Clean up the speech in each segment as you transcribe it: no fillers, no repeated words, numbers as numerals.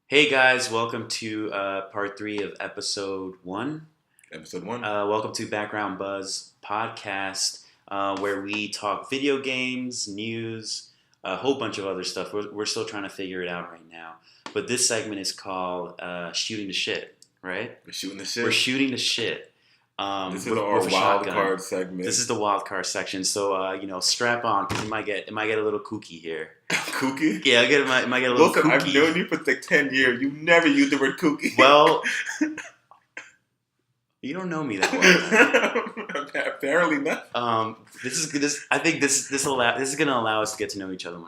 Hey guys, welcome to part three of episode one. Episode one. Welcome to Background Buzz podcast, where we talk video games, news, a whole bunch of other stuff. We're still trying to figure it out right now. But this segment is called Shooting the Shit, right? We're shooting the shit. We're shooting the shit. This is our wild card segment. This is the wild card section. So strap on because it might get a little kooky here. Kooky? Yeah, it might get a little Wilson, kooky. I've known you for like 10 years. You never used the word kooky. Well, you don't know me that well. Apparently not. I think this is going to allow us to get to know each other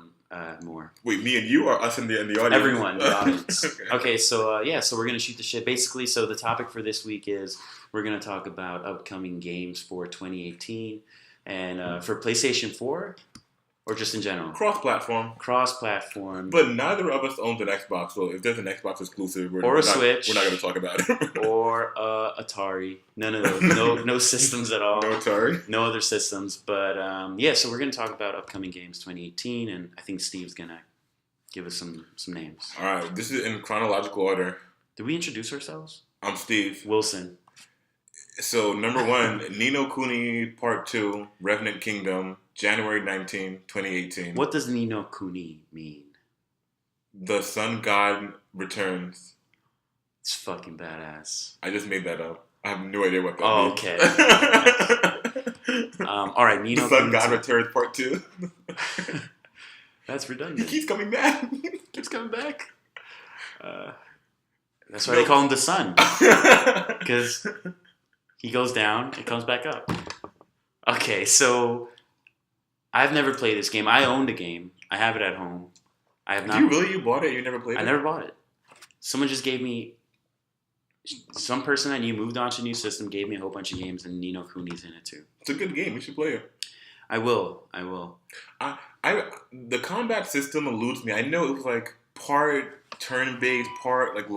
more. Wait, me and you, or us in the audience? Everyone, the audience. Okay, so we're gonna shoot the shit. Basically, so the topic for this week is we're gonna talk about upcoming games for 2018 and for PlayStation 4 or just in general. Cross-platform. But neither of us owns an Xbox, so if there's an Xbox exclusive, Switch, we're not gonna talk about it. Or Atari. None of those. No systems at all. No Atari. No other systems. But so we're gonna talk about upcoming games 2018, and I think Steve's gonna give us some names. All right, this is in chronological order. Did we introduce ourselves? I'm Steve Wilson. So number one, Ni no Kuni Part 2, Revenant Kingdom, January 19, 2018. What does Ni no Kuni mean? The Sun God Returns. It's fucking badass. I just made that up. I have no idea what that means. Okay. All right, Ni no The Sun Kuni God Returns Part 2. That's redundant. He keeps coming back. Keeps coming back. That's why they call him the Sun. Because he goes down, it comes back up. Okay, so I've never played this game. I owned a game. I have it at home. I have not. Did you really? You bought it? You never played it? I never bought it. Someone just gave me. Some person I knew moved on to a new system, gave me a whole bunch of games, and Ni no Kuni's in it too. It's a good game. You should play it. I will. The combat system eludes me. I know it was like part turn-based, part like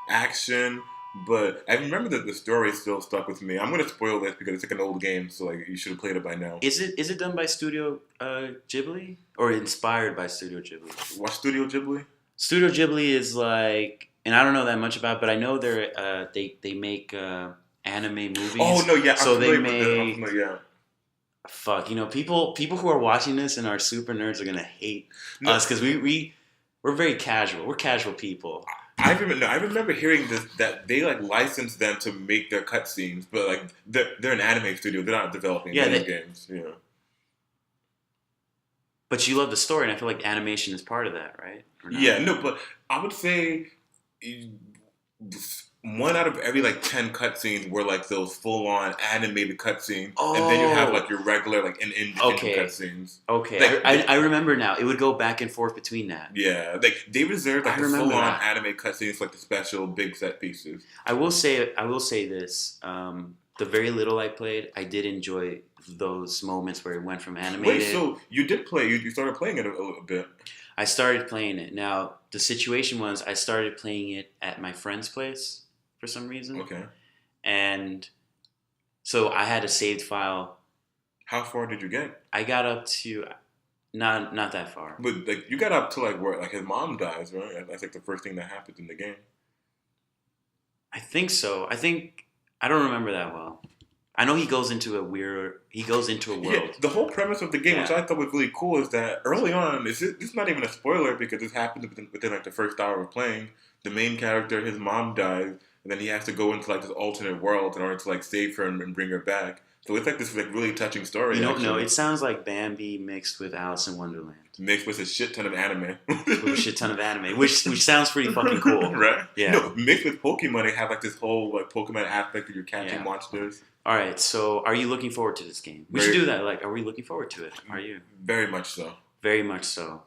action. But I remember that the story still stuck with me. I'm going to spoil this because it's like an old game, so like you should have played it by now. Is it done by Studio Ghibli or inspired by Studio Ghibli? What Studio Ghibli? Studio Ghibli is like, and I don't know that much about, but I know they make anime movies. Oh no, yeah. So they make fuck. People who are watching this and are super nerds are gonna hate us because we're very casual. We're casual people. I remember hearing this that they like licensed them to make their cutscenes, but like they're an anime studio. They're not developing video games. Yeah. But you love the story, and I feel like animation is part of that, right? Yeah, no, but I would say 1 out of every 10 cutscenes were like those full-on animated cutscenes, and then you have like your regular independent cutscenes. Okay, I remember now. It would go back and forth between that. Yeah, they reserved the full-on anime cutscenes for the special big set pieces. I will say this: the very little I played, I did enjoy those moments where it went from animated. Wait, so you did play? You started playing it a little bit. I started playing it. Now the situation was, I started playing it at my friend's place. For some reason. Okay. And so I had a saved file. How far did you get? I got up to not that far. But you got up to where his mom dies, right? That's the first thing that happens in the game. I think so. I don't remember that well. I know he goes into a world. Yeah, the whole premise of the game, which I thought was really cool, is that early on, this is not even a spoiler because this happens within the first hour of playing. The main character, his mom dies. And then he has to go into this alternate world in order to save her and bring her back. So it's this really touching story. No, it sounds like Bambi mixed with Alice in Wonderland. Mixed with a shit ton of anime. Which sounds pretty fucking cool. Right? Yeah. No, mixed with Pokemon, they have this whole Pokemon aspect of you're catching monsters. All right, so are you looking forward to this game? We should do that. Are we looking forward to it? Are you? Very much so. Very much so.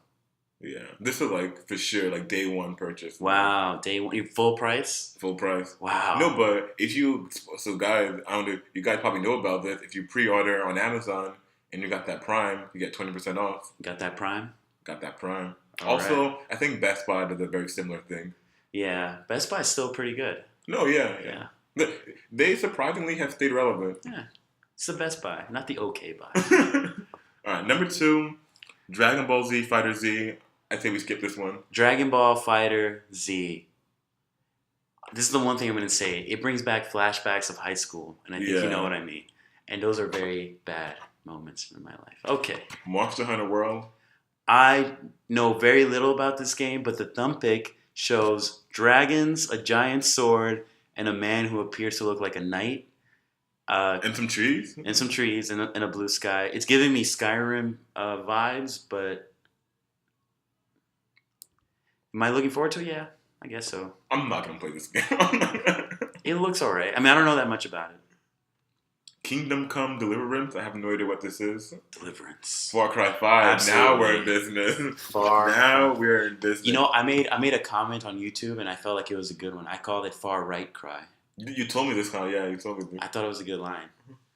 Yeah, this is for sure day one purchase. Wow, day one, full price. Full price. Wow. No, but if you guys, I don't know, you guys probably know about this. If you pre-order on Amazon and you got that Prime, you get 20% off. Got that Prime. All also, right. I think Best Buy does a very similar thing. Yeah, Best Buy is still pretty good. No, yeah. They surprisingly have stayed relevant. Yeah, it's the Best Buy, not the OK Buy. All right, number 2, Dragon Ball Z Fighter Z. I say we skip this one. Dragon Ball Fighter Z. This is the one thing I'm going to say. It brings back flashbacks of high school, and I think you know what I mean. And those are very bad moments in my life. Okay. Monster Hunter World. I know very little about this game, but the thumb pic shows dragons, a giant sword, and a man who appears to look like a knight. And some trees. And some trees and a blue sky. It's giving me Skyrim vibes, but am I looking forward to it? Yeah, I guess so. I'm not going to play this game. It looks alright. I mean, I don't know that much about it. Kingdom Come Deliverance. I have no idea what this is. Deliverance. Far Cry 5. Absolutely. Now we're in business. Now we're in business. You know, I made a comment on YouTube, and I felt like it was a good one. I called it Far Right Cry. You told me this, yeah. You told me this. I thought it was a good line.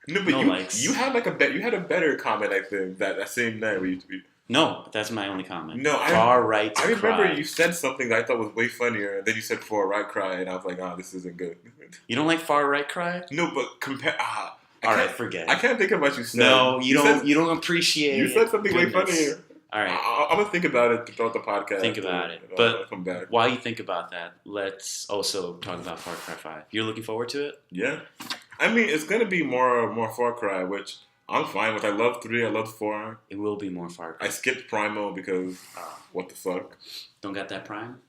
No, but you had you had a better comment, I think, that same night. Where you no, that's my only comment. No, Far Right I remember Cry. you said something that I thought was way funnier, and then you said Far Right Cry, and I was like, this isn't good. You don't like Far Right Cry? No, but compare. All right, forget it. I can't think of what you said. No, you don't appreciate it. You said something way funnier. All right. I'm going to think about it throughout the podcast. Think about it. But while you think about that, let's also talk about Far Cry 5. You're looking forward to it? Yeah. I mean, it's going to be more Far Cry, which I'm fine with. I love 3. I love 4. It will be more Far Cry. I skipped Primal because what the fuck? Don't got that Prime?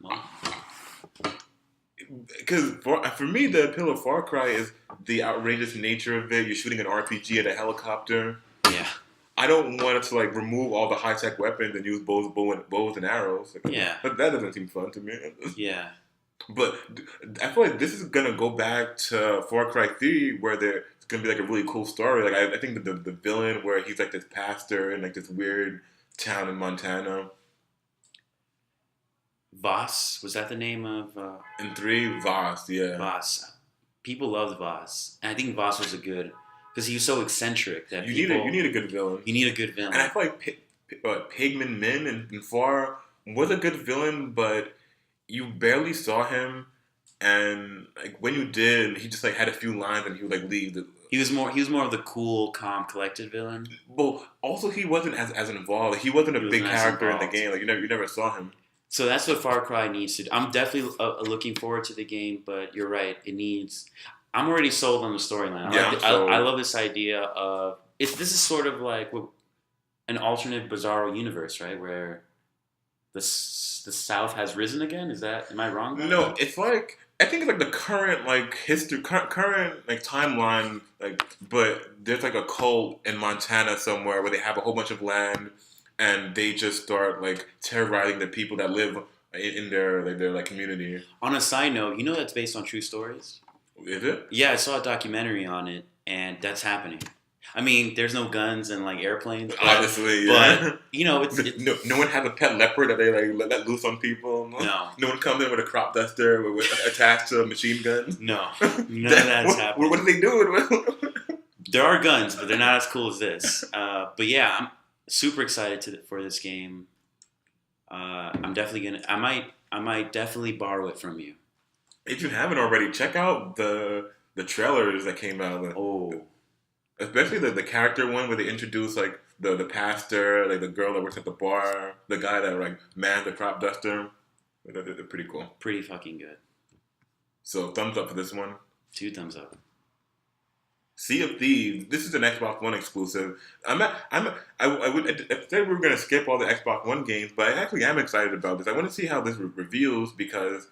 Well. Because for me, the appeal of Far Cry is the outrageous nature of it. You're shooting an RPG at a helicopter. Yeah. I don't want it to remove all the high tech weapons and use bows and arrows. Yeah. But that doesn't seem fun to me. Yeah. But I feel like this is gonna go back to Far Cry 3, where there's gonna be a really cool story. I think the villain, where he's this pastor in this weird town in Montana. Voss, was that the name of? In 3, Voss, yeah. Voss. People loved Voss, and I think Voss was because he was so eccentric that you need a good villain. You need a good villain, and I feel like Pigman Min in 4 was a good villain, but you barely saw him, and when you did, he just had a few lines and he would leave. He was more of the cool, calm, collected villain. Well, also he wasn't as involved. He wasn't a big character in the game. You never saw him. So that's what Far Cry needs to do. I'm definitely looking forward to the game, but you're right. It needs. I'm already sold on the storyline. I love this idea of this is sort of like an alternate Bizarro universe, right? Where the South has risen again. Am I wrong? No, it's I think it's the current history, current timeline. But there's a cult in Montana somewhere where they have a whole bunch of land, and they just start terrorizing the people that live in their community. On a side note, that's based on true stories. Is it? Yeah, I saw a documentary on it, and that's happening. I mean, there's no guns and airplanes, obviously. Yeah. But it's no one has a pet leopard that they let loose on people. No one comes in with a crop duster attached to a machine gun. No, none of that's happening. What are they doing? There are guns, but they're not as cool as this. But yeah, I'm super excited for this game. I'm definitely I might definitely borrow it from you. If you haven't already, check out the trailers that came out. Especially the character one where they introduce the pastor, the girl that works at the bar, the guy that mans the crop duster. They're pretty cool. Pretty fucking good. So thumbs up for this one. 2 thumbs up. Sea of Thieves. This is an Xbox One exclusive. I said we were gonna skip all the Xbox One games, but I actually am excited about this. I want to see how this reveals because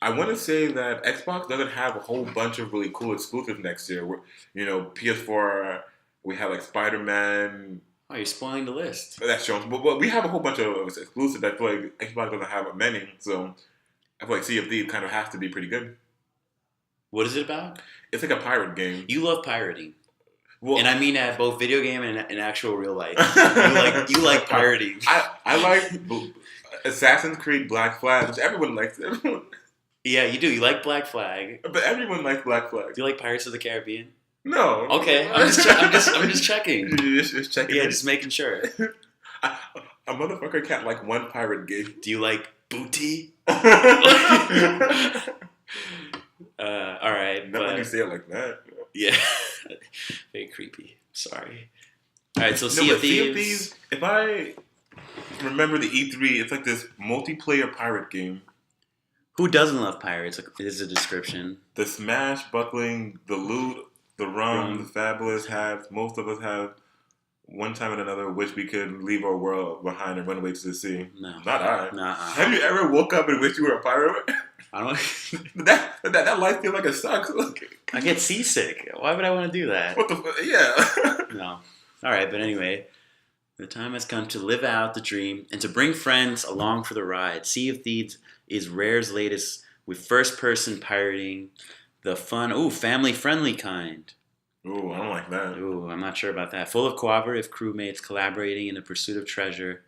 I want to say that Xbox doesn't have a whole bunch of really cool exclusives next year. PS4 we have Spiderman. Oh, you're spoiling the list. That's true. But we have a whole bunch of exclusives. I feel like Xbox doesn't have many, so I feel like Sea of Thieves kind of has to be pretty good. What is it about? It's a pirate game. You love pirating. Well, and I mean at both video game and actual real life. you like pirating. I like Assassin's Creed Black Flag, which everyone likes. Yeah, you do. You like Black Flag. But everyone likes Black Flag. Do you like Pirates of the Caribbean? No. Okay, I'm just checking. Just checking. Yeah, just making sure. A motherfucker can't like one pirate game. Do you like booty? All right. Not when you say it like that. Yeah. Very creepy. Sorry. All right, so Sea of Thieves. If I remember the E3. It's like this multiplayer pirate game. Who doesn't love pirates? Like, is a description. The smash, buckling, the loot, the rum, the fabulous hats. Most of us have one time and another wish we could leave our world behind and run away to the sea. No. Not I. Nuh-uh. Have you ever woke up and wished you were a pirate? I don't. that life feels like it sucks. I get seasick. Why would I want to do that? What the? Yeah. No. All right, but anyway, the time has come to live out the dream and to bring friends along for the ride. Sea of Thieves is Rare's latest with first-person pirating, the fun, family-friendly kind. Ooh, I don't like that. Ooh, I'm not sure about that. Full of cooperative crewmates collaborating in the pursuit of treasure.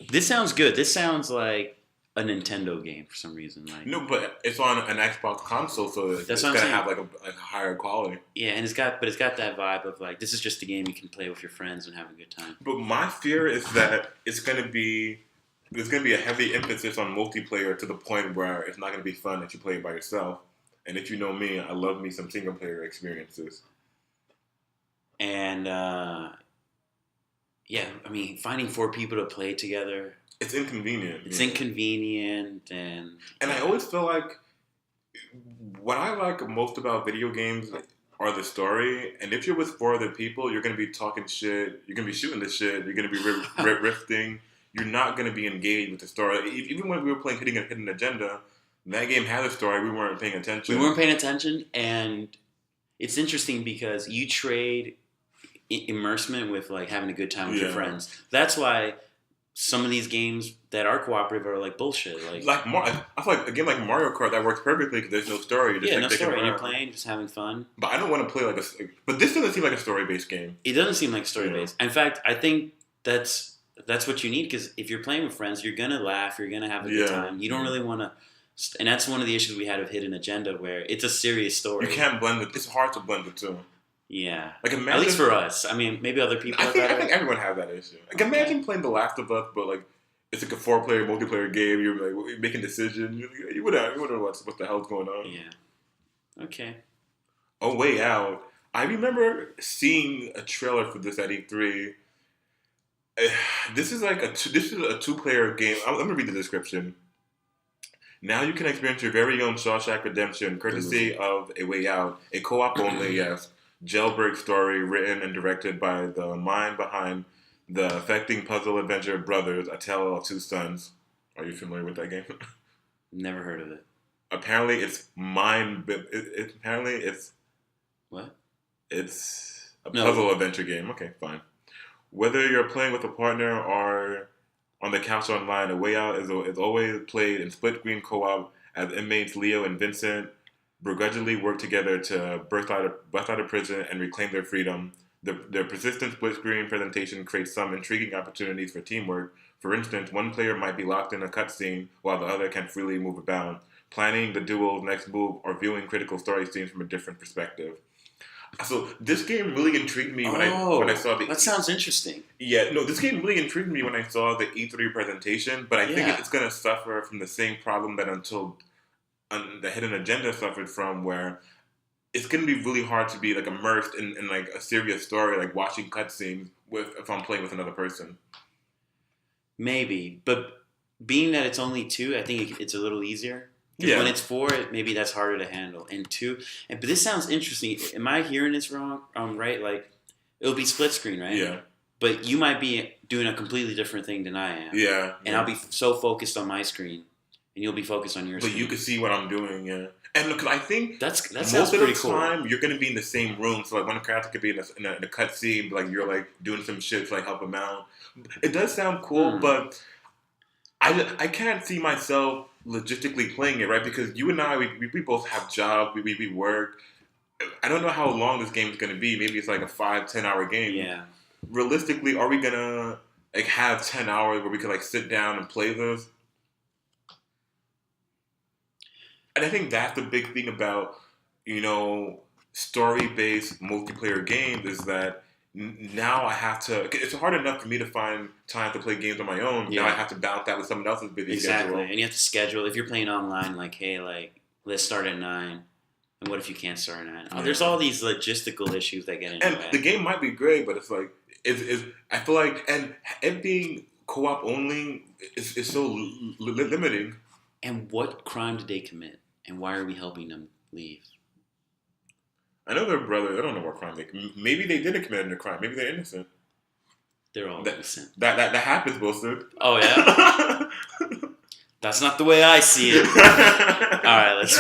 This sounds good. This sounds like a Nintendo game for some reason. Like no, but it's on an Xbox console, so it's gonna have like a higher quality. Yeah, and it's got that vibe of like this is just a game you can play with your friends and have a good time. But my fear is that there's gonna be a heavy emphasis on multiplayer to the point where it's not gonna be fun if you play it by yourself. And if you know me, I love me some single player experiences. And finding 4 people to play together. It's inconvenient. It's inconvenient, and I always feel like what I like most about video games are the story. And if you're with 4 other people, you're gonna be talking shit. You're gonna be shooting the shit. You're gonna be riffing. You're not gonna be engaged with the story. Even when we were playing Hidden Agenda, that game had a story. We weren't paying attention. And it's interesting because you trade immersement with like having a good time with your friends. That's why some of these games that are cooperative are like bullshit. I feel like a game like Mario Kart that works perfectly because there's no story. You're just no story. And you're playing, just having fun. But I don't want to play but this doesn't seem like a story-based game. It doesn't seem like story-based. In fact, I think that's what you need because if you're playing with friends, you're gonna laugh. You're gonna have a good time. You don't really want to. And that's one of the issues we had with Hidden Agenda, where it's a serious story. You can't blend it. It's hard to blend the two. Yeah. Like imagine, at least for us. I mean, maybe other people. I think everyone has that issue. Like imagine playing The Last of Us, but like it's like a 4-player multiplayer game. You're like making decisions. You wouldn't know what the hell's going on. Yeah. Okay. A Way Out. I remember seeing a trailer for this at E3. This is like a 2-player game. I'm gonna read the description. Now you can experience your very own Shawshank Redemption, courtesy of A Way Out, a co-op only, jailbreak story written and directed by the mind behind the affecting puzzle adventure Brothers, A Tale of Two Sons. Are you familiar with that game? Never heard of it. Apparently, it's what? It's a puzzle adventure game. Okay, fine. Whether you're playing with a partner or on the couch online, A Way Out is always played in split-screen co-op as inmates Leo and Vincent begrudgingly work together to bust out of prison and reclaim their freedom. Their persistent split-screen presentation creates some intriguing opportunities for teamwork. For instance, one player might be locked in a cutscene while the other can freely move about, planning the duo's next move or viewing critical story scenes from a different perspective. So this game really intrigued me when I saw the. That sounds interesting. Yeah, no, this game really intrigued me when I saw the E3 presentation, but I think it's going to suffer from the same problem that the Hidden Agenda suffered from, where it's going to be really hard to be like immersed in like a serious story, like watching cutscenes if I'm playing with another person. Maybe, but being that it's only 2, I think it's a little easier. Because when it's 4, maybe that's harder to handle. And 2, but this sounds interesting. Am I hearing this wrong? Right? Like, it'll be split screen, right? Yeah. But you might be doing a completely different thing than I am. Yeah. And I'll be so focused on my screen, and you'll be focused on your screen. But you can see what I'm doing, yeah. And look, I think that sounds most of the cool. time you're going to be in the same room. So like one character could be in a cutscene, like you're like doing some shit to like help him out. It does sound cool, but I can't see myself logistically playing it, right? Because you and I, we both have jobs, we work. I don't know how long this game is going to be. Maybe it's like a 5-10 hour game. Yeah. Realistically, are we going to like have 10 hours where we could like sit down and play this? And I think that's the big thing about, story-based multiplayer games is that now I have to. It's hard enough for me to find time to play games on my own. Yeah. Now I have to balance that with someone else's busy schedule. And you have to schedule. If you're playing online, like, hey, like, let's start at 9. And what if you can't start at 9? Oh, there's all these logistical issues that get in the way. And the game might be great, but it's like, I feel like, and it being co-op only is so limiting. And what crime did they commit? And why are we helping them leave? I know they're brothers. I don't know what crime maybe they didn't commit a crime. Maybe they're innocent. They're all innocent. That happens, Buster. Oh, yeah? That's not the way I see it. All right, let's...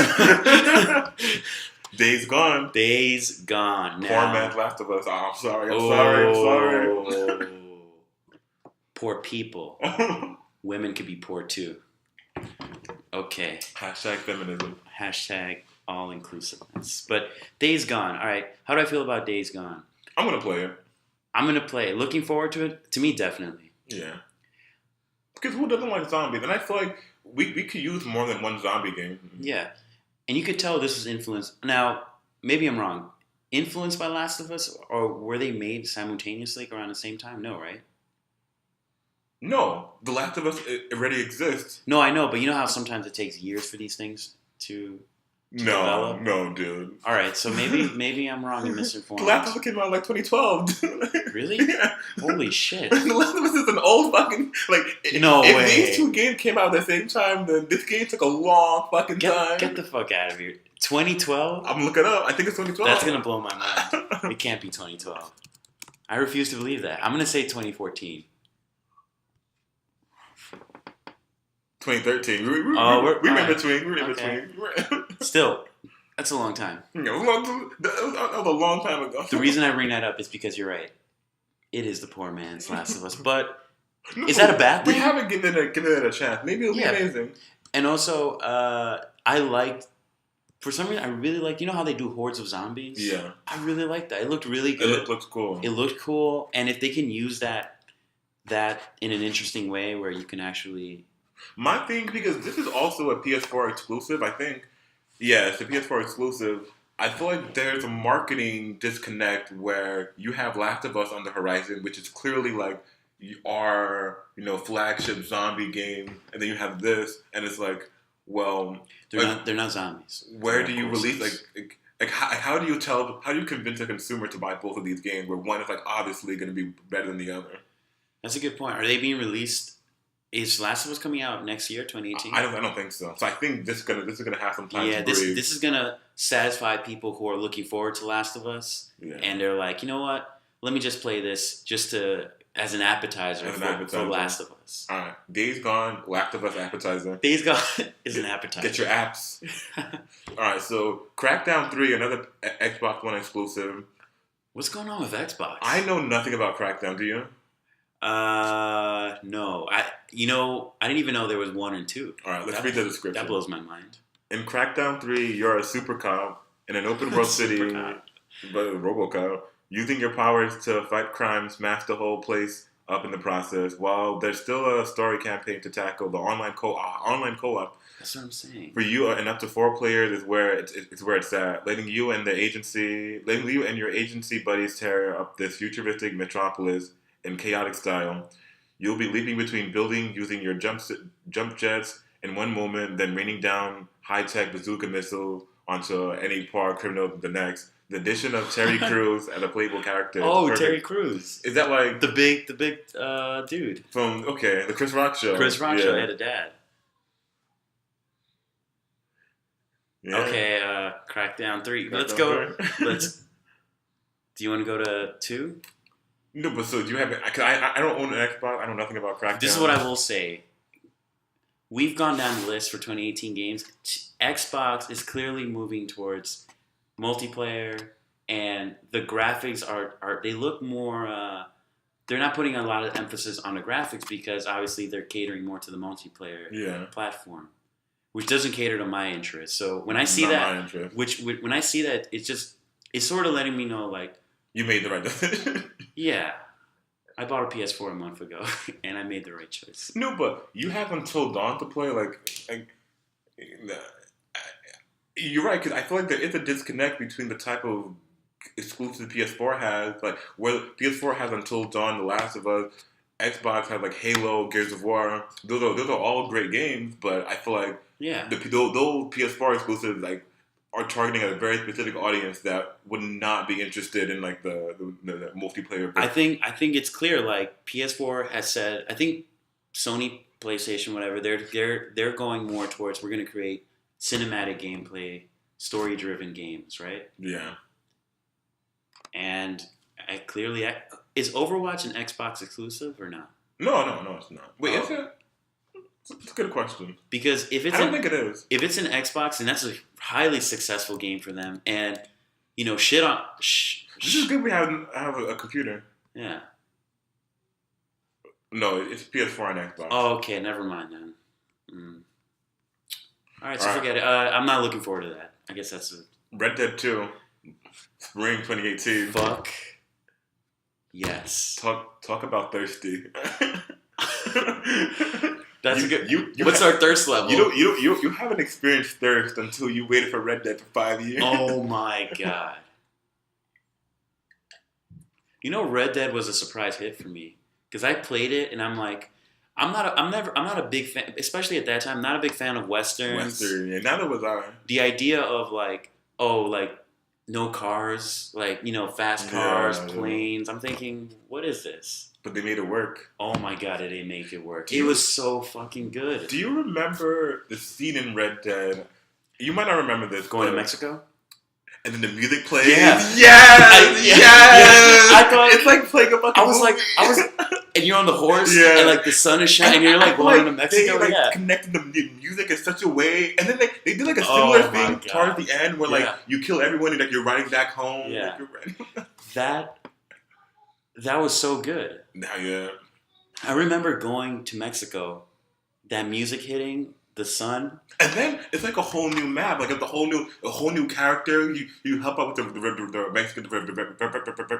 Days Gone. Days Gone. Now, poor man's Last of Us. Oh, I'm sorry. Poor people. Women could be poor too. Okay. Hashtag feminism. Hashtag all inclusiveness. But Days Gone. All right. How do I feel about Days Gone? I'm gonna play it. I'm gonna play it. Looking forward to it. To me, definitely. Yeah. Because who doesn't like zombies? And I feel like we could use more than one zombie game. Yeah. And you could tell this was influenced. Now, maybe I'm wrong. Influenced by Last of Us, or were they made simultaneously around the same time? No, right? No, The Last of Us already exists. No, I know, but you know how sometimes it takes years for these things to develop? No, dude. All right, so maybe I'm wrong and misinformed. The Last of Us came out like 2012. Really? Yeah. Holy shit! The Last of Us is an old fucking No if way. these two games came out at the same time, then this game took a long fucking time. Get the fuck out of here! 2012? I'm looking up. I think it's 2012. That's gonna blow my mind. It can't be 2012. I refuse to believe that. I'm gonna say 2014. 2013. We're in between. We're in between. Still, that's a long time. That was a long time ago. The reason I bring that up is because you're right. It is the poor man's Last of Us. But is that a bad thing? We haven't given it a chance. Maybe it'll be amazing. And also, I liked, for some reason, I really liked, you know how they do hordes of zombies? Yeah. I really liked that. It looked really good. It looks cool. It looked cool. And if they can use that in an interesting way where you can actually... My thing, because this is also a PS4 exclusive, I think. Yeah, it's a PS4 exclusive. I feel like there's a marketing disconnect where you have Last of Us on the horizon, which is clearly like our, flagship zombie game, and then you have this, and it's like, well, they're not zombies. Where do you release how do you convince a consumer to buy both of these games where one is like obviously going to be better than the other? That's a good point. Are they being released? Is Last of Us coming out next year, 2018? I don't think so. So I think this is gonna have some time to breathe. This is gonna satisfy people who are looking forward to Last of Us, and they're like, you know what? Let me just play this as an appetizer for Last of Us. All right, Days Gone, Last of Us appetizer. Days Gone is an appetizer. Get your apps. All right, so Crackdown 3, another Xbox One exclusive. What's going on with Xbox? I know nothing about Crackdown. Do you? No. I didn't even know there was 1 and 2. All right, let's read the description. That blows my mind. In Crackdown 3, you're a super cop in an open world city, but RoboCop, using your powers to fight crimes, smash the whole place up in the process. While there's still a story campaign to tackle, the online co-op. That's what I'm saying. For you and up to 4 players is where it's at, letting you and your agency buddies tear up this futuristic metropolis in chaotic style. You'll be leaping between buildings using your jump jets in one moment, then raining down high-tech bazooka missiles onto any poor criminal the next. The addition of Terry Crews as a playable character. Oh, Terry Crews. Is that like... The big dude. From, the Chris Rock show. Chris Rock show had a dad. Yeah. Okay, Crackdown 3. Let's go. Do you want to go to 2? No, but so do you have... I don't own an Xbox. I know nothing about Crackdown. This is what I will say. We've gone down the list for 2018 games. Xbox is clearly moving towards multiplayer, and the graphics are they look more... they're not putting a lot of emphasis on the graphics because obviously they're catering more to the multiplayer platform, which doesn't cater to my interest. So when I see when I see that, it's sort of letting me know like... You made the right decision. Yeah. I bought a PS4 a month ago, and I made the right choice. No, but you have Until Dawn to play. You're right, because I feel like there is a disconnect between the type of exclusive PS4 has, like where PS4 has Until Dawn, The Last of Us, Xbox has like Halo, Gears of War. Those are all great games, but I feel like those PS4 exclusives are targeting a very specific audience that would not be interested in like the multiplayer. I think it's clear. Like PS4 has said, I think Sony, PlayStation, whatever, they're going more towards we're going to create cinematic gameplay, story-driven games, right? Yeah. And clearly, is Overwatch an Xbox exclusive or not? No, it's not. Wait, is it? It's a good question. Because if it's I don't think it is. If it's an Xbox, and that's a highly successful game for them, and shit on. This is good. We have a computer. Yeah. No, it's PS4 and Xbox. Oh, okay. Never mind then. All right, so forget it. I'm not looking forward to that. I guess that's Red Dead 2, spring 2018. Fuck. Yes. Talk about thirsty. That's good. What's our thirst level? You haven't experienced thirst until you waited for Red Dead for 5 years. Oh my god. Red Dead was a surprise hit for me because I played it and I'm like, I'm not a big fan, especially at that time. Not a big fan of westerns. Western, yeah. Neither was I. The idea of no cars, fast cars, planes. I'm thinking, what is this? But they made it work. Oh my god, did they make it work? It was so fucking good. Do you remember the scene in Red Dead? You might not remember this. Going to Mexico? And then the music plays. Yeah. Yes! I thought it's like playing a fucking movie. And you're on the horse, and the sun is shining, and you're going to Mexico. They connected the music in such a way, and then they did a similar thing towards the end where you kill everyone and you're riding back home. Yeah. That was so good. Yeah. I remember going to Mexico, that music hitting, the sun, and then it's like a whole new map, like a whole new character. You help out with the Mexican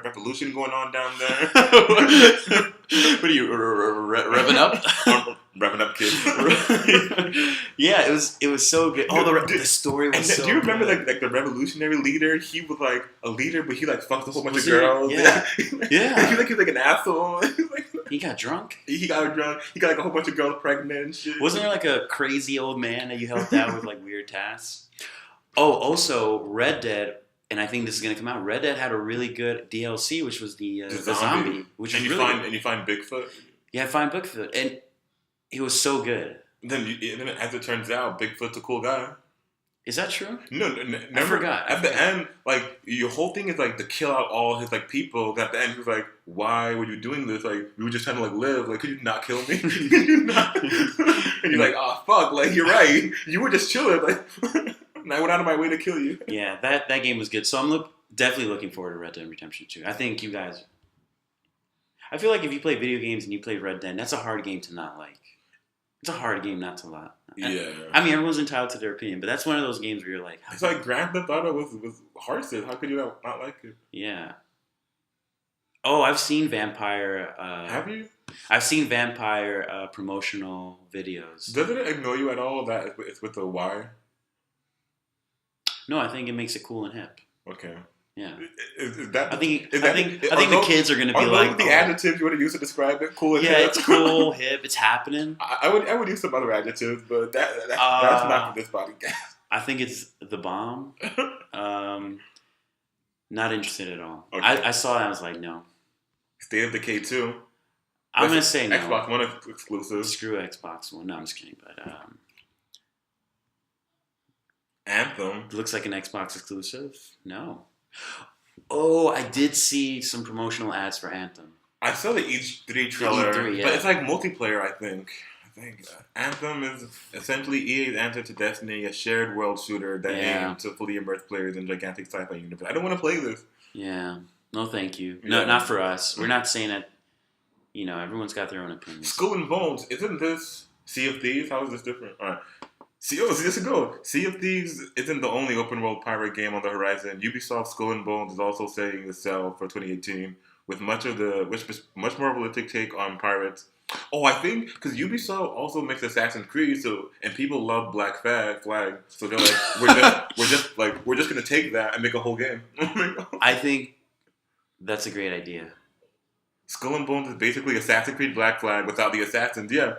revolution going on down there. What are you revving up? Revving up, kid. Yeah, it was so good. Oh, the story was so. Do you remember good. the revolutionary leader? He was like a leader, but he fucked a whole bunch of girls. Yeah, yeah. He was like an asshole. He got drunk. He got drunk. He got a whole bunch of girls pregnant and shit. Wasn't there a crazy old man that you helped out with weird tasks? Oh, also Red Dead, and I think this is gonna come out. Red Dead had a really good DLC, which was the zombie, which and is you really find and you find Bigfoot. Yeah, find Bigfoot, and it was so good. Then as it turns out, Bigfoot's a cool guy. Is that true? No, I forgot. At the end, your whole thing is to kill out all his people. At the end, he was like, "Why were you doing this? We were just trying to live. Could you not kill me? Could you not?" And you're like, "Oh fuck! You're right. You were just chilling. And I went out of my way to kill you." Yeah, that game was good. So I'm definitely looking forward to Red Dead Redemption 2. I think you guys. I feel like if you play video games and you play Red Dead, that's a hard game to not like. It's a hard game not to like. Yeah. I mean, everyone's entitled to their opinion, but that's one of those games where you're like... It's like Grand Theft Auto was Hearthstone. How could you not like it? Yeah. Oh, I've seen Vampire... Have you? I've seen Vampire promotional videos. Doesn't it annoy you at all that it's with a Y? No, I think it makes it cool and hip. Okay. Yeah. Is that? I think the kids are going to be like the adjectives you want to use to describe it. Cool and hip. Yeah, it's cool, hip. It's happening. I would use some other adjectives, but that's not for this podcast. I think it's the bomb. Not interested at all. Okay. I saw that. I was like, no. State of Decay 2. I'm going to say no. Xbox One exclusive. Screw Xbox One. No, I'm just kidding. But Anthem. It looks like an Xbox exclusive. No. Oh, I did see some promotional ads for Anthem. I saw the E3 trailer, E3, yeah. But it's multiplayer, I think. Anthem is essentially EA's answer to Destiny, a shared world shooter that aims to fully immerse players in gigantic sci-fi universe. I don't want to play this. Yeah. No, thank you. No, not for us. We're not saying that, everyone's got their own opinions. Skull and Bones, isn't this Sea of Thieves? How is this different? All right. Sea of Thieves isn't the only open world pirate game on the horizon. Ubisoft's Skull and Bones is also setting the sell for 2018 with much more realistic take on pirates. Oh, I think because Ubisoft also makes Assassin's Creed, and people love Black Flag, so they're like, we're just gonna take that and make a whole game. I think that's a great idea. Skull and Bones is basically Assassin's Creed Black Flag without the assassins. Yeah.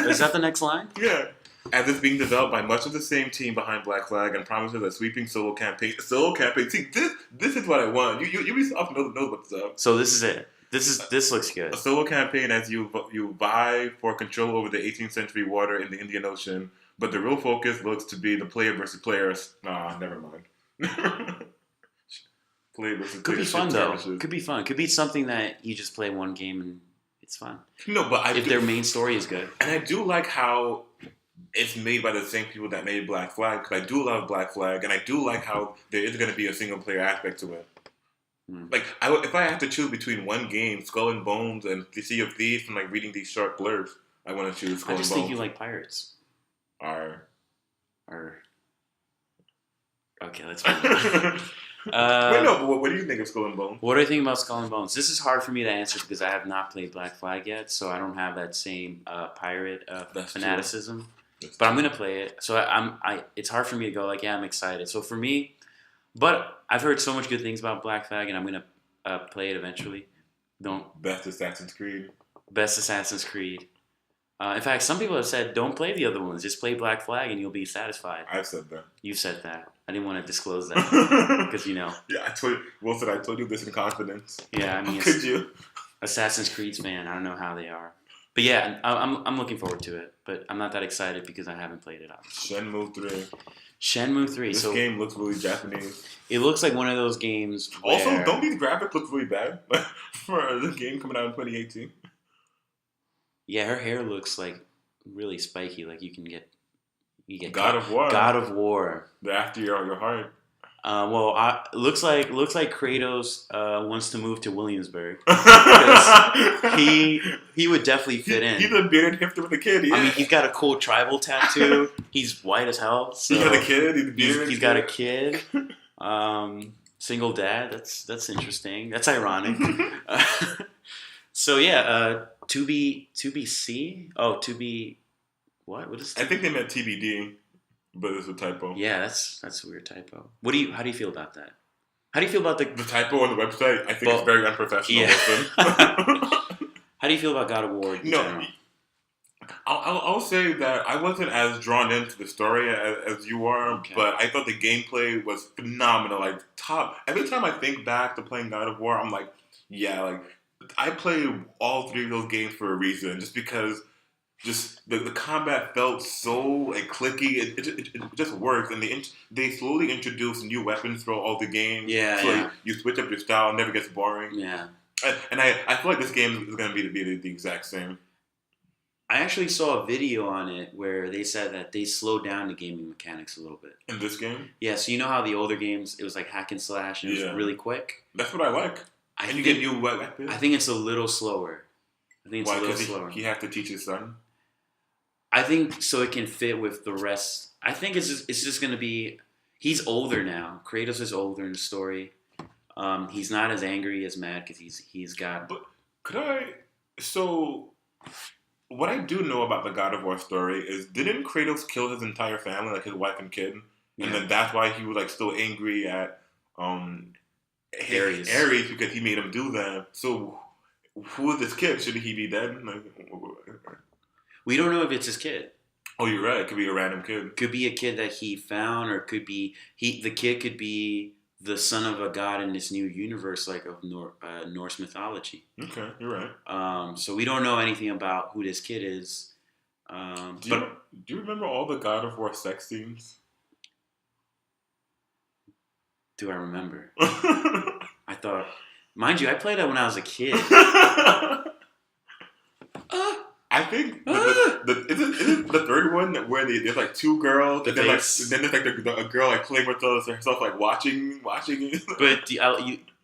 Is that the next line? Yeah. As it's being developed by much of the same team behind Black Flag and promises a sweeping solo campaign. See, this is what I want. Ubisoft knows what's up. So this is it. This looks good. A solo campaign as you vie for control over the 18th century water in the Indian Ocean, but the real focus looks to be the player versus players. Nah, never mind. Player versus Could player be fun though. skirmishes. Could be fun. Could be something that you just play one game and it's fun. No, but if their main story is good. And I do like how it's made by the same people that made Black Flag, because I do love Black Flag, and I do like how there is going to be a single player aspect to it. Like, if I have to choose between one game, Skull and Bones, and the Sea of Thieves, from like reading these short blurbs, I want to choose Skull and Bones. I just think you like pirates. Okay, let's move on. Wait, no, but what do you think of Skull and Bones? What do I think about Skull and Bones? This is hard for me to answer because I have not played Black Flag yet, so I don't have that same pirate fanaticism. But I'm gonna play it, so it's hard for me to go like, yeah, I'm excited. So for me, but I've heard so much good things about Black Flag, and I'm gonna play it eventually. Best Assassin's Creed. Best Assassin's Creed. In fact, some people have said, don't play the other ones. Just play Black Flag and you'll be satisfied. I've said that. You said that. I didn't want to disclose that because, you know. Yeah, I told you. Wilson, I told you this in confidence. Yeah, I mean, could you? Assassin's Creed's fan. I don't know how they are. But yeah, I'm looking forward to it. But I'm not that excited because I haven't played it, obviously. Shenmue 3. This game looks really Japanese. It looks like one of those games where... Also, don't these graphics look really bad for the game coming out in 2018? Yeah, her hair looks like really spiky. Like you get God of War. God of War. The After Your Heart. Looks like Kratos wants to move to Williamsburg because he would definitely fit in. He's a bearded hipster with a kid. Yeah. I mean, he's got a cool tribal tattoo. He's white as hell. So he's got a kid. He's got a kid. Single dad. That's interesting. That's ironic. So yeah, to be C. Oh, to be what? What is? I think they meant TBD, but it's a typo. Yeah, that's a weird typo. How do you feel about that? How do you feel about the typo on the website? I think it's very unprofessional. Yeah. How do you feel about God of War in general? I'll say that I wasn't as drawn into the story as you are, okay. But I thought the gameplay was phenomenal. Like every time I think back to playing God of War, I'm like, yeah, like I played all three of those games for a reason, just because the combat felt so like clicky. It just works, and they slowly introduce new weapons throughout all the games. Yeah, so yeah. Like, you switch up your style, it never gets boring. Yeah, and I feel like this game is going to be the exact same. I actually saw a video on it where they said that they slowed down the gaming mechanics a little bit. In this game? Yeah, so you know how the older games, it was like hack and slash and it was really quick? That's what I like. And you get new weapons? I think it's a little slower. I think it's a little slower. He have to teach his son? I think so it can fit with the rest. I think it's just going to be... He's older now. Kratos is older in the story. He's not as angry as mad because he's got... But could I... So... What I do know about the God of War story is, didn't Kratos kill his entire family, like his wife and kid? And then that's why he was like still angry at Ares because he made him do that. So who is this kid? Should he be dead? We don't know if it's his kid. Oh, you're right. It could be a random kid. Could be a kid that he found, or could be the kid could be the son of a god in this new universe, like of Norse mythology. Okay, you're right. So we don't know anything about who this kid is. Do you remember all the God of War sex scenes? Do I remember? I thought, mind you, I played that when I was a kid. I think isn't the third one where there's like two girls, and then there's like a girl like playing with herself, like watching it. But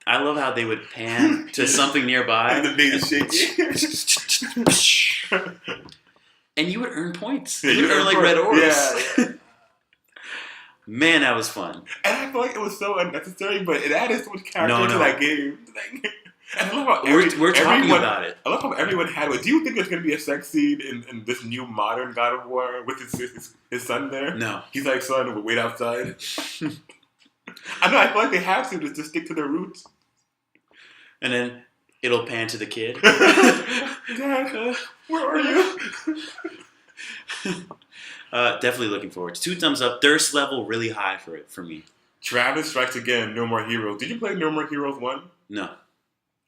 I love how they would pan to something nearby, and the baby shaking, and you would earn points. Yeah, you would earn like red orbs. Yeah. Man, that was fun. And I feel like it was so unnecessary, but it added so much character to that game. And I love how we're talking about it. I love how everyone had it. Do you think there's going to be a sex scene in this new modern God of War with his son there? No. He's like, son, wait outside. I know, I feel like they have to just stick to their roots. And then it'll pan to the kid. Dad, where are you? Definitely looking forward. 2 thumbs up. Thirst level really high for me. Travis Strikes Again, No More Heroes. Did you play No More Heroes 1? No.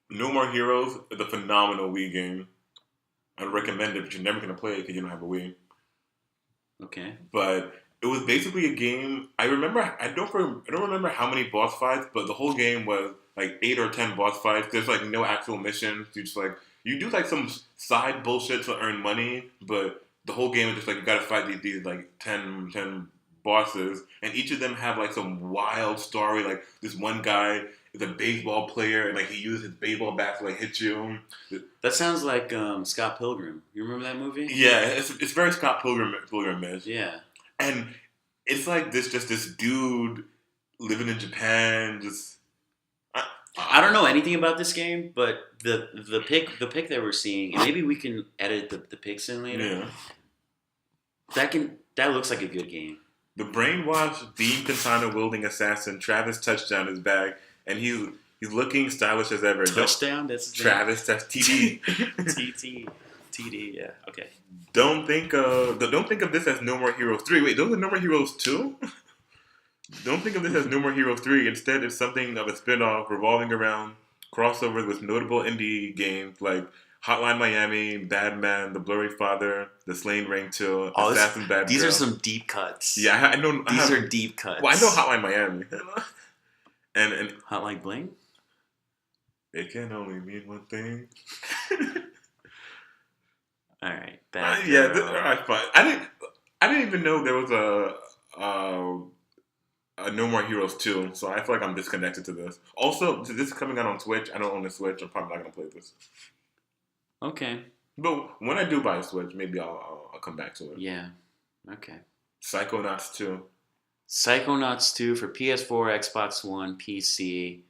No More Heroes is a phenomenal Wii game. I'd recommend it, but you're never gonna play it because you don't have a Wii. Okay. But it was basically a game. I don't remember how many boss fights, but the whole game was like 8 or 10 boss fights. There's like no actual missions. You do like some side bullshit to earn money, but the whole game is just like you gotta fight these like 10 bosses, and each of them have like some wild story. Like this one guy is a baseball player, and like he uses his baseball bat to like hit you. That sounds like Scott Pilgrim. You remember that movie? Yeah, it's very Scott Pilgrim-ish. Yeah. And it's like this dude living in Japan. I don't know anything about this game, but the pic that we're seeing, and maybe we can edit the pics in later. Yeah. That looks like a good game. The brainwashed beam katana wielding assassin Travis Touchdown is back, and he's looking stylish as ever. Touchdown? That's Travis. That's TD. TD. Yeah. Okay. Don't think of this as No More Heroes 3. Wait, those are No More Heroes 2? Don't think of this as No More Heroes 3. Instead, it's something of a spin-off revolving around crossovers with notable indie games like Hotline Miami, Batman, The Blurry Father, The Slain Ring 2, Assassin's Bad These Girl. are some deep cuts. Yeah, I know. These are deep cuts. Well, I know Hotline Miami. and Hotline Bling? It can only mean one thing. All right. Yeah, all right, fine. I didn't even know there was a No More Heroes 2, so I feel like I'm disconnected to this. Also, this is coming out on Switch. I don't own a Switch. I'm probably not going to play this. Okay. But when I do buy a Switch, maybe I'll come back to it. Yeah. Okay. Psychonauts 2. Psychonauts 2 for PS4, Xbox One, PC,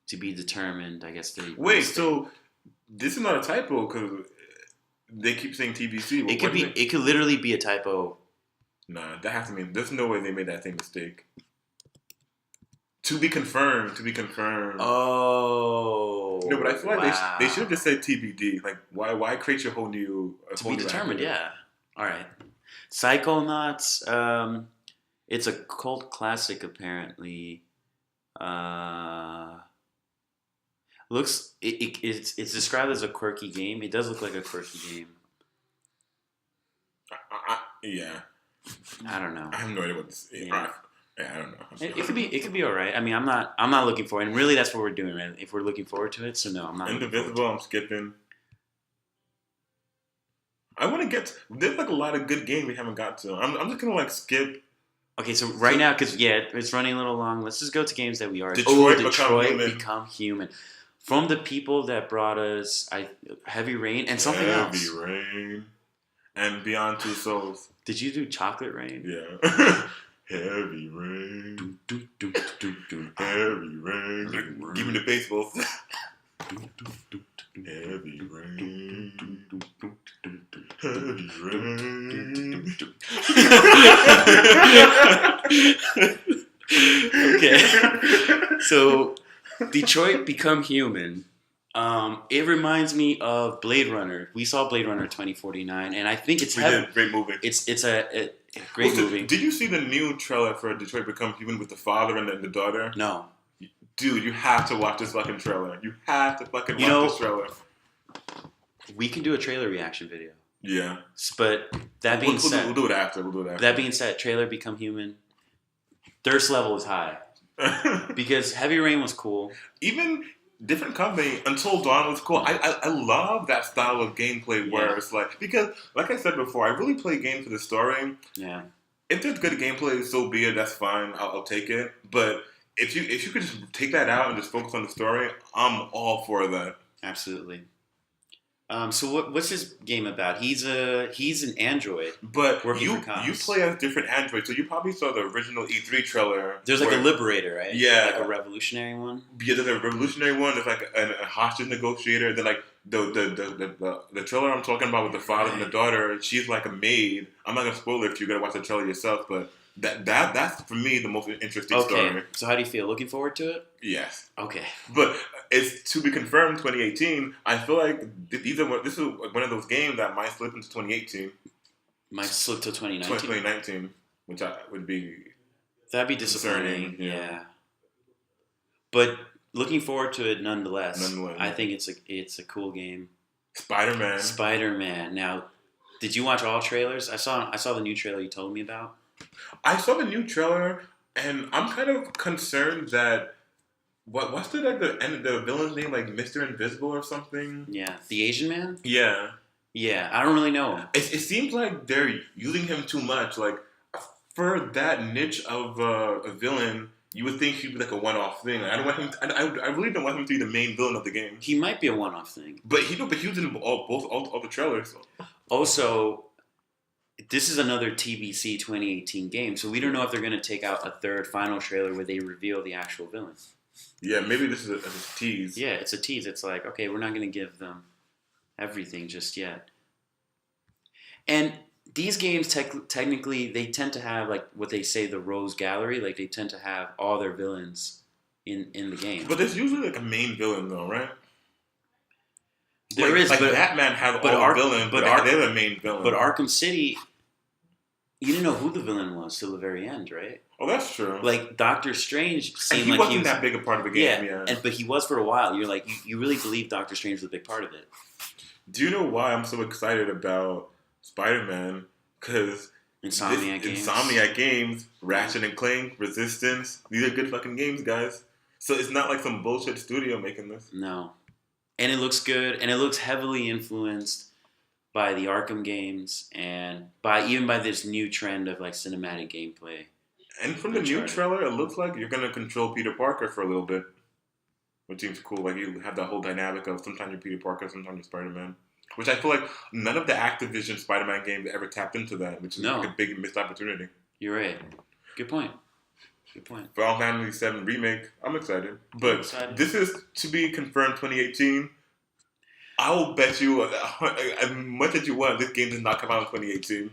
to be determined. I guess Wait, so this is not a typo because they keep saying TBC. It could literally be a typo. Nah, that has to mean there's no way they made that same mistake. To be confirmed. Oh. No, but I feel like they should have just said TBD. Like, why create your whole new... To be determined, yeah. All right. Psychonauts, it's a cult classic, apparently. It's described as a quirky game. It does look like a quirky game. Yeah. I don't know. I have no idea what this is. Yeah, I don't know. It could be all right. I mean, I'm not looking for it. And really, that's what we're doing, right? If we're looking forward to it, so no, I'm not. Indivisible, I'm skipping. I want to get. There's like a lot of good games we haven't got to. I'm just gonna like skip. Okay, so right now, because it's running a little long. Let's just go to games that we are. Detroit Become Human. From the people that brought us Heavy Rain and something else. Heavy Rain and Beyond Two Souls. Did you do Chocolate Rain? Yeah. Heavy Rain. Heavy Rain. Give me the baseball. Heavy Rain. Heavy Rain. Okay. So, Detroit Become Human. It reminds me of Blade Runner. We saw Blade Runner 2049, and I think it's great movie. It's a great movie. Did you see the new trailer for Detroit Become Human with the father and the daughter? No. Dude, you have to watch this fucking trailer. You have to fucking watch this trailer. We can do a trailer reaction video. Yeah. But that being said... We'll do it after. That being said, trailer Become Human, thirst level is high. Because Heavy Rain was cool. Even different company, Until Dawn was cool. I love that style of gameplay where it's like... Because, like I said before, I really play games for the story. Yeah. If there's good gameplay, so be it. That's fine. I'll take it. But if you could just take that out and just focus on the story, I'm all for that. Absolutely. So what's this game about? He's an android, but you play as different androids. So you probably saw the original E3 trailer. There's like a liberator, right? Yeah, like a revolutionary one. Yeah, there's a revolutionary one. There's like a hostage negotiator. Then like the trailer I'm talking about with the father and the daughter. She's like a maid. I'm not gonna spoil it if you're gonna watch the trailer yourself, but that's for me the most interesting story. So how do you feel? Looking forward to it? Yes. Okay. But it's to be confirmed 2018. I feel like this is one of those games that might slip into 2018. Might slip to 2019. 2019, which would be... That'd be disappointing. Yeah. But looking forward to it nonetheless. I Yeah. think it's a cool game. Spider-Man. Now, did you watch all trailers? I saw the new trailer you told me about. I saw the new trailer, and I'm kind of concerned that what's the villain's name, like Mr. Invisible or something? Yeah, the Asian man. Yeah. Yeah, I don't really know him. It seems like they're using him too much. Like for that niche of a villain, you would think he'd be like a one-off thing. I don't want him. I really don't want him to be the main villain of the game. He might be a one-off thing. But he was in all the trailers. So. Also, this is another TBC 2018 game, so we don't know if they're going to take out a third final trailer where they reveal the actual villain. Yeah, maybe this is a tease. Yeah, it's a tease. It's like, okay, we're not going to give them everything just yet. And these games, technically, they tend to have, like, what they say, the Rose Gallery. Like, they tend to have all their villains in the game. But there's usually, like, a main villain, though, right? There is, like Batman has all the villains, but they're the main villain. But Arkham City, you didn't know who the villain was till the very end, right? Oh, that's true. Like, Doctor Strange seemed he wasn't that big a part of the game, yeah. But he was for a while. You're like, you really believe Doctor Strange was a big part of it. Do you know why I'm so excited about Spider-Man? Because Insomniac Games, Ratchet and Clank, Resistance, these are good fucking games, guys. So it's not like some bullshit studio making this. No. And it looks good, and it looks heavily influenced by the Arkham games and even by this new trend of like cinematic gameplay. And from the new trailer, it looks like you're gonna control Peter Parker for a little bit, which seems cool. Like you have that whole dynamic of sometimes you're Peter Parker, sometimes you're Spider-Man. Which I feel like none of the Activision Spider-Man games ever tapped into that, which is like a big missed opportunity. You're right. Good point. Final Fantasy VII Remake, I'm excited. But this is to be confirmed 2018. I will bet you, as much as you want, this game does not come out in 2018.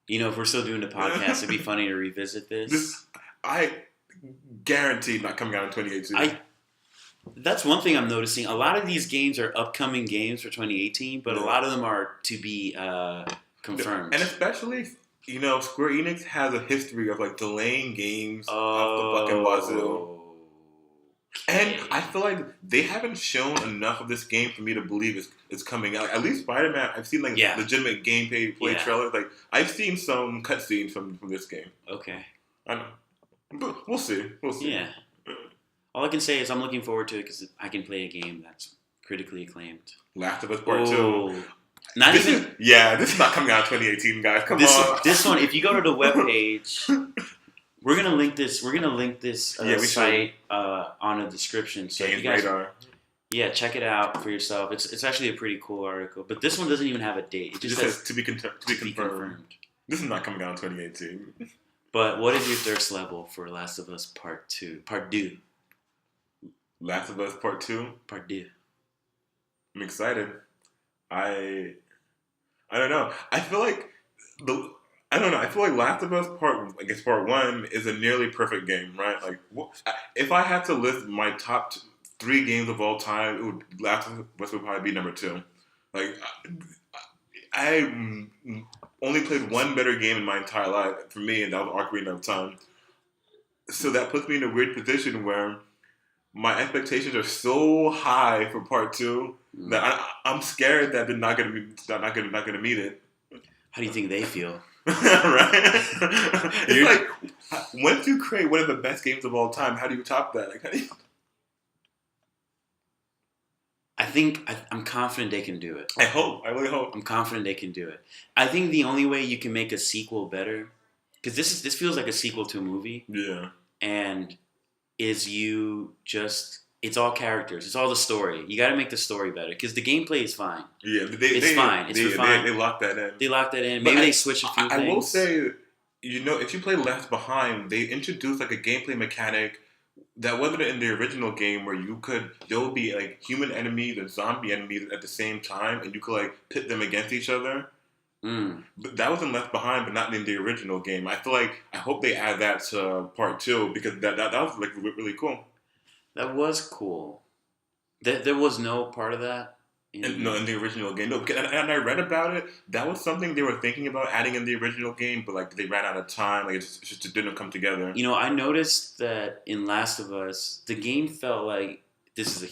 You know, if we're still doing the podcast, it'd be funny to revisit this. I guarantee not coming out in 2018. That's one thing I'm noticing. A lot of these games are upcoming games for 2018, but a lot of them are to be confirmed. And especially, you know, Square Enix has a history of like delaying games off the fucking wazoo. And I feel like they haven't shown enough of this game for me to believe it's coming out. At least Spider-Man, I've seen like legitimate gameplay trailers. Like I've seen some cutscenes from this game. Okay. I know. But we'll see. Yeah. All I can say is I'm looking forward to it because I can play a game that's critically acclaimed. Last of Us Part 2. This is not coming out in 2018, guys. Come on. This one, if you go to the webpage, we're gonna link this. Site on the description. So you guys, check it out for yourself. It's actually a pretty cool article. But this one doesn't even have a date. It just says to be confirmed. This is not coming out in 2018. But what is your thirst level for Last of Us Part 2? Part 2. Last of Us Part 2? Part 2. I'm excited. I don't know. I feel like Last of Us Part 1 is a nearly perfect game, right? Like, if I had to list my top 3 games of all time, Last of Us would probably be number 2. Like, I only played one better game in my entire life for me, and that was Ocarina of Time. So that puts me in a weird position where my expectations are so high for Part 2 that I'm scared that they're not gonna meet it. How do you think they feel? Right? It's like once you create one of the best games of all time, how do you top that? Like, I'm confident they can do it. I really hope. I'm confident they can do it. I think the only way you can make a sequel better, because this feels like a sequel to a movie. Yeah. And it's all characters. It's all the story. You got to make the story better because the gameplay is fine. Yeah, it's fine. They locked that in. Maybe they switch a few things. I will say, you know, if you play Left Behind, they introduced like a gameplay mechanic that wasn't in the original game where there would be like human enemies and zombie enemies at the same time, and you could like pit them against each other. But that was in Left Behind, but not in the original game. I hope they add that to Part 2 because that was like really cool. That was cool. There was no part of that in the original game. No, and I read about it. That was something they were thinking about adding in the original game, but like they ran out of time. Like it just didn't come together. You know, I noticed that in Last of Us, the game felt like this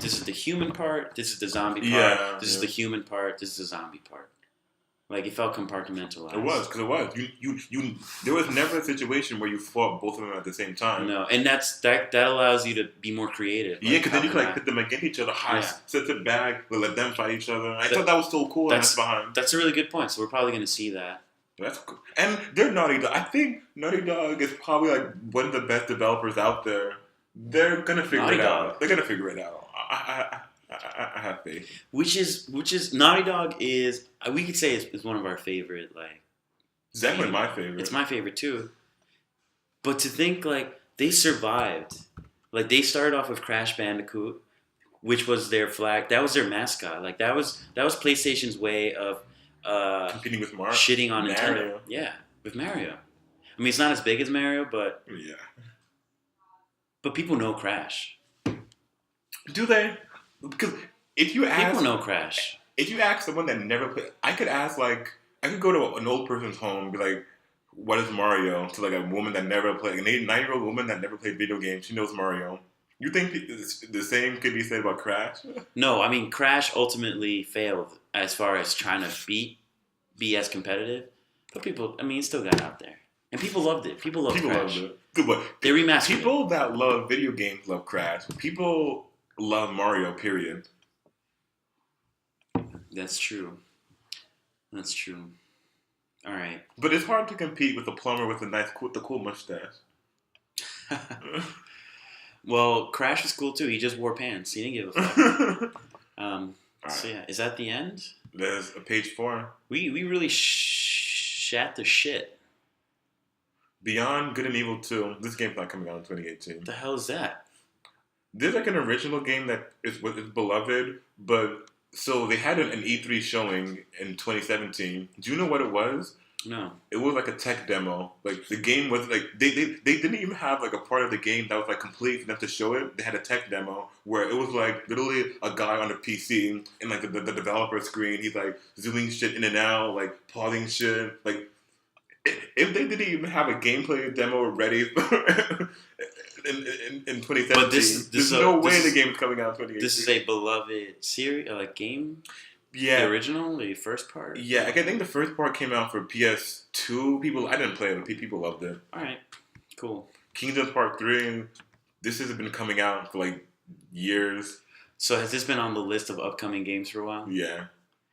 is the human part, this is the zombie part, this is the human part, this is the zombie part. Like, it felt compartmentalized. It was, because it was. You. There was never a situation where you fought both of them at the same time. No, and that allows you to be more creative. Like, because then you can put them against each other, set it back, let them fight each other. I thought that was so cool. That's a really good point. So we're probably going to see that. That's cool. And they're Naughty Dog. I think Naughty Dog is probably like one of the best developers out there. They're gonna figure it out. They're gonna figure it out. I have faith. Which is Naughty Dog is, we could say is one of our favorite, like. It's definitely my favorite. It's my favorite too. But to think, like, they survived. Like, they started off with Crash Bandicoot, which was their flag. That was their mascot. Like, that was PlayStation's way of competing with Mario. Shitting on Nintendo. Yeah, with Mario. I mean, it's not as big as Mario, but yeah. But people know Crash. Do they? Because if you ask... People know Crash. If you ask someone that never played... I could go to an old person's home and be like, what is Mario? To like a woman that never played... An 9-year-old woman that never played video games. She knows Mario. You think the same could be said about Crash? No, I mean, Crash ultimately failed as far as trying to be as competitive. But people... I mean, it still got out there. And people loved it. People loved Crash. Loved it. Good, but they remastered people that love video games love Crash. People love Mario, period. That's true. That's true. All right. But it's hard to compete with a plumber with the cool mustache. Well, Crash was cool too. He just wore pants. He didn't give a fuck. So yeah, is that the end? There's a page 4. We really shat the shit. Beyond Good and Evil 2. This game's not coming out in 2018. The hell is that? There's like an original game that is beloved, but so they had an E3 showing in 2017. Do you know what it was? No. It was like a tech demo. Like the game was like they didn't even have like a part of the game that was like complete for them to show it. They had a tech demo where it was like literally a guy on a PC and like the developer screen. He's like zooming shit in and out, like pausing shit, like. If they didn't even have a gameplay demo ready in 2017, but there's no way the game's coming out in 2018. This is a beloved series, like game? Yeah. The original? The first part? Yeah, I think the first part came out for PS2. I didn't play it, but people loved it. Alright, cool. Kingdom Part 3, this has been coming out for like years. So has this been on the list of upcoming games for a while? Yeah.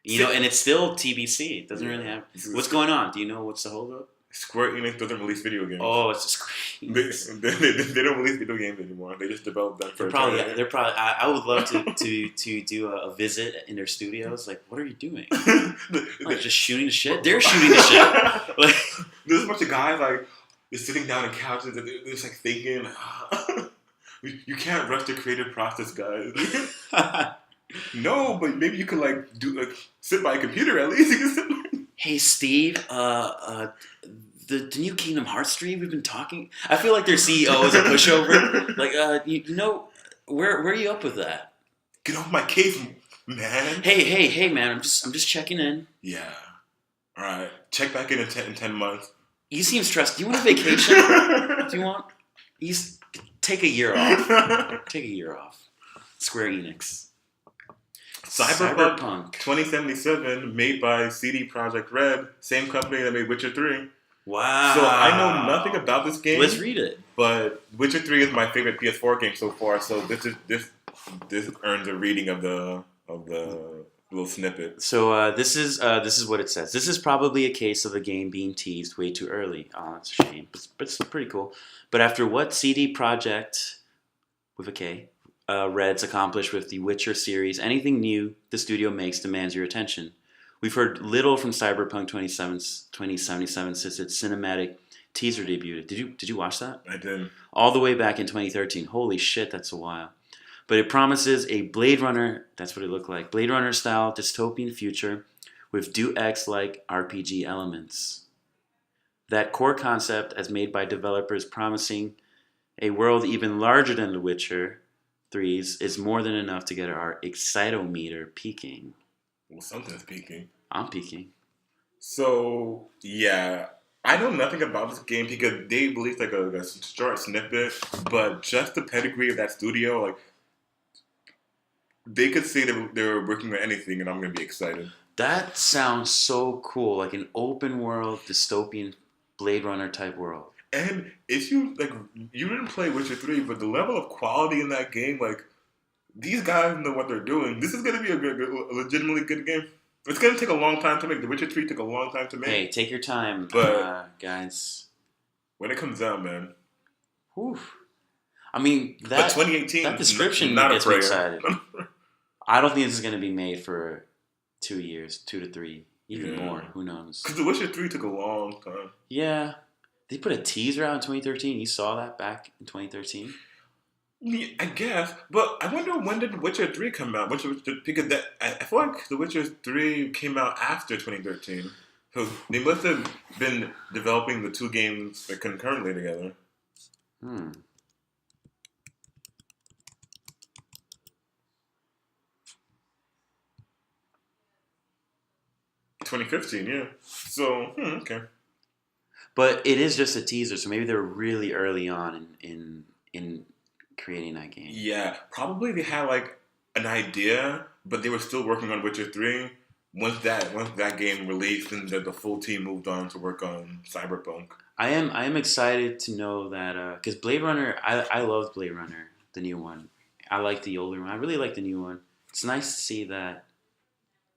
You know, and it's still TBC. It doesn't really have... What's going on? Do you know what's the holdup? Square Enix doesn't release video games. Oh, it's just Enix. They don't release video games anymore. They just develop them for they're probably. I would love to do a visit in their studios. Like, what are you doing? Like, just shooting the shit. They're shooting the shit. Like, there's a bunch of guys like they're sitting down on couches. They're just like thinking. You can't rush the creative process, guys. No, but maybe you could like sit by a computer at least. Hey Steve, the new Kingdom Hearts stream we've been talking. I feel like their CEO is a pushover. Like, you know, where are you up with that? Get off my case, man. Hey, man. I'm just checking in. Yeah. All right. Check back in 10 months. You seem stressed. Do you want a vacation? Do you want? Take a year off. Take a year off. Square Enix. Cyberpunk 2077, made by CD Projekt Red, same company that made Witcher 3. Wow. So I know nothing about this game. Let's read it. But Witcher 3 is my favorite PS4 game so far, so this earns a reading of the little snippet. So this is what it says. This is probably a case of a game being teased way too early. Oh, that's a shame. But it's pretty cool. But after what CD Projekt, with a K, Red's accomplished with the Witcher series, anything new the studio makes demands your attention. We've heard little from Cyberpunk 2077 since its cinematic teaser debuted. Did you watch that? I did. All the way back in 2013. Holy shit, that's a while. But it promises a Blade Runner, that's what it looked like, Blade Runner style dystopian future with Deus Ex-like RPG elements. That core concept, as made by developers promising a world even larger than The Witcher 3's, is more than enough to get our excitometer peaking. Well, something's peaking. I'm peaking. So, yeah. I know nothing about this game because they released like a short snippet, but just the pedigree of that studio, like, they could say they were working on anything, and I'm gonna be excited. That sounds so cool, like an open world dystopian Blade Runner type world. And if you you didn't play Witcher 3, but the level of quality in that game, like these guys know what they're doing. This is gonna be a legitimately good game. It's gonna take a long time to make. The Witcher 3 took a long time to make. Hey, take your time, guys. When it comes out, man. Whew. I mean, but 2018. That description gets me excited. I don't think this is gonna be made for 2 years, 2 to 3, even more. Who knows? Because The Witcher 3 took a long time. Yeah. They put a teaser out in 2013. You saw that back in 2013? Yeah, I guess. But I wonder, when did Witcher 3 come out? Because I feel like The Witcher 3 came out after 2013. So they must have been developing the two games concurrently together. 2015, yeah. So, okay. But it is just a teaser, so maybe they're really early on in creating that game. Yeah, probably they had like an idea, but they were still working on Witcher 3. Once that game released, and the full team moved on to work on Cyberpunk. I am excited to know that because Blade Runner, I love Blade Runner, the new one. I like the older one. I really like the new one. It's nice to see that.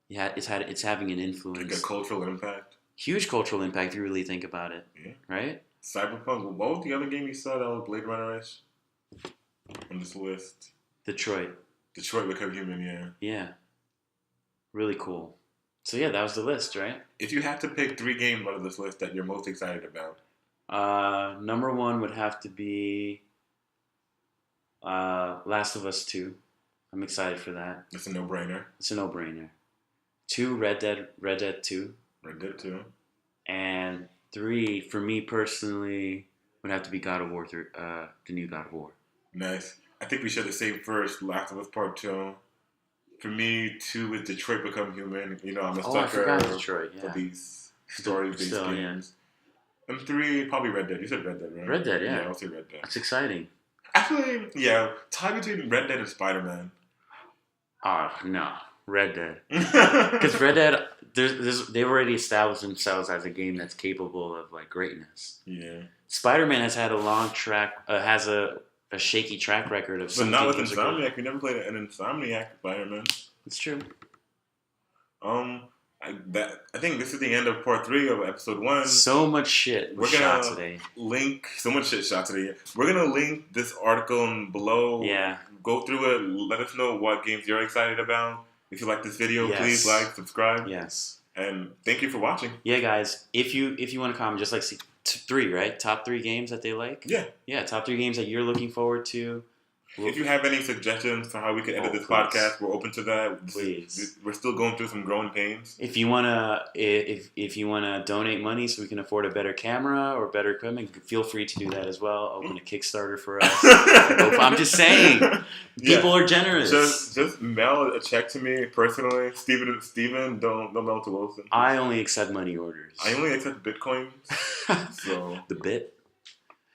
Yeah, it's having an influence. Like a cultural impact. Huge cultural impact if you really think about it. Yeah. Right? Cyberpunk. What was the other game you saw that was Blade Runner-ish on this list? Detroit Become Human, yeah. Yeah. Really cool. So yeah, that was the list, right? If you had to pick 3 games out of this list that you're most excited about. Number 1 would have to be Last of Us 2. I'm excited for that. It's a no-brainer. 2, Red Dead 2. Red Dead 2. And 3, for me personally, would have to be God of War 3, the new God of War. Nice. I think we share the same first, Last of Us Part 2. For me, 2 is Detroit Become Human. You know, I'm a sucker for these story-based games. Yeah. And 3, probably Red Dead. You said Red Dead, right? Red Dead, yeah. Yeah, I'll say Red Dead. That's exciting. Actually, yeah, tie between Red Dead and Spiderman. No. Red Dead. Because Red Dead, they've already established themselves as a game that's capable of like greatness. Yeah. Spider-Man has had a long has a shaky track record of. But not with Insomniac. We never played an Insomniac Spider-Man. It's true. I think this is the end of part 3 of episode 1. So much shit was shot today. So much shit shot today. We're gonna link this article below. Yeah. Go through it. Let us know what games you're excited about. If you like this video, please like, subscribe. Yes. And thank you for watching. Yeah, guys. If you want to comment, just like 3, right? Top 3 games that they like. Yeah. Yeah. Top 3 games that you're looking forward to. If you have any suggestions for how we could edit this podcast, we're open to that. Please. We're still going through some growing pains. If you wanna donate money so we can afford a better camera or better equipment, feel free to do that as well. Open a Kickstarter for us. I'm just saying, people are generous. Just mail a check to me personally, Steven. Don't mail to Wilson. I only accept money orders. I only accept Bitcoin. So the bit.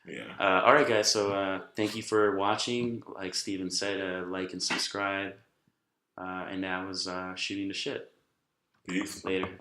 Yeah. All right, guys. So thank you for watching. Like Steven said, like and subscribe. And that was Shooting the Shit. Peace. Later.